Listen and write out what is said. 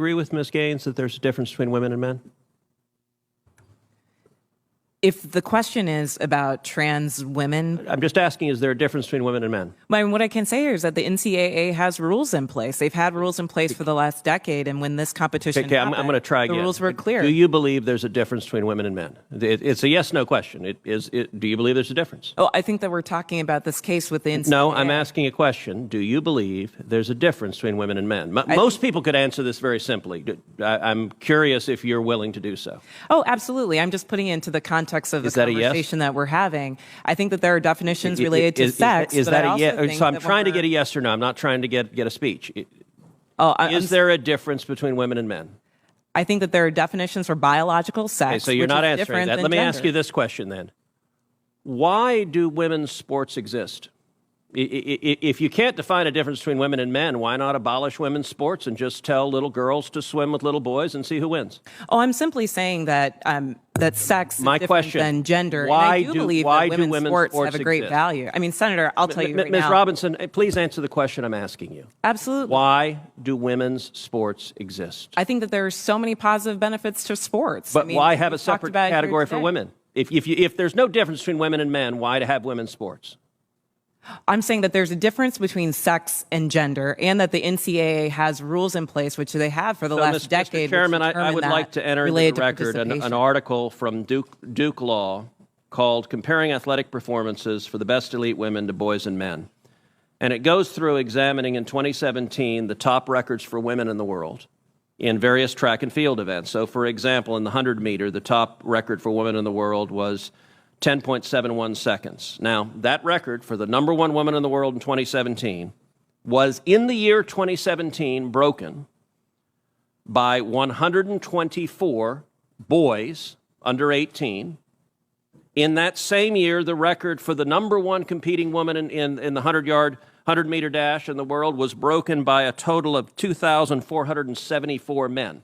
agree with Ms. Gaines that there's a difference between women and men? If the question is about trans women, I'm just asking, is there a difference between women and men? what I can say here is that the NCAA has rules in place. They've had rules in place for the last decade, and when this competition happened, I'm going to try again. the rules were clear. Do you believe there's a difference between women and men? It's a yes/no question. Do you believe there's a difference? Oh, I think that we're talking about this case with the NCAA. No, I'm asking a question. Do you believe there's a difference between women and men? Most people could answer this very simply. I'm curious if you're willing to do so. Oh, absolutely. I'm just putting it into the context of the conversation that we're having. I think that there are definitions related to sex. Is that a yes? So I'm trying to get get a yes or no. I'm not trying to get a speech. Is there a difference between women and men? I think that there are definitions for biological sex. Okay, so you're not answering that. Let me ask gender. you this question then. Why do women's sports exist? If you can't define a difference between women and men, why not abolish women's sports and just tell little girls to swim with little boys and see who wins? Oh, I'm simply saying that that sex is different question, than gender. Why and I do believe that women's sports have a great exist? value. I mean, Senator, I'll tell you right Ms. now. Robinson, please answer the question I'm asking you. Absolutely. Why do women's sports exist? I think that there are so many positive benefits to sports. But I mean, why have a we've talked separate about it here category for today. women? If there's no difference between women and men, why to have women's sports? I'm saying that there's a difference between sex and gender, and that the NCAA has rules in place, which they have for the last decade. Mr. Chairman, which I would determine like to enter into related the to record an participation. article from Duke Law called Comparing Athletic Performances for the Best Elite Women to Boys and Men. And it goes through examining in 2017 the top records for women in the world in various track and field events. So, for example, in the 100-meter, the top record for women in the world was 10.71 seconds. Now, that record for the number one woman in the world in 2017 was, in the year 2017, broken by 124 boys under 18. In that same year, the record for the number one competing woman in the 100-meter dash in the world was broken by a total of 2,474 men.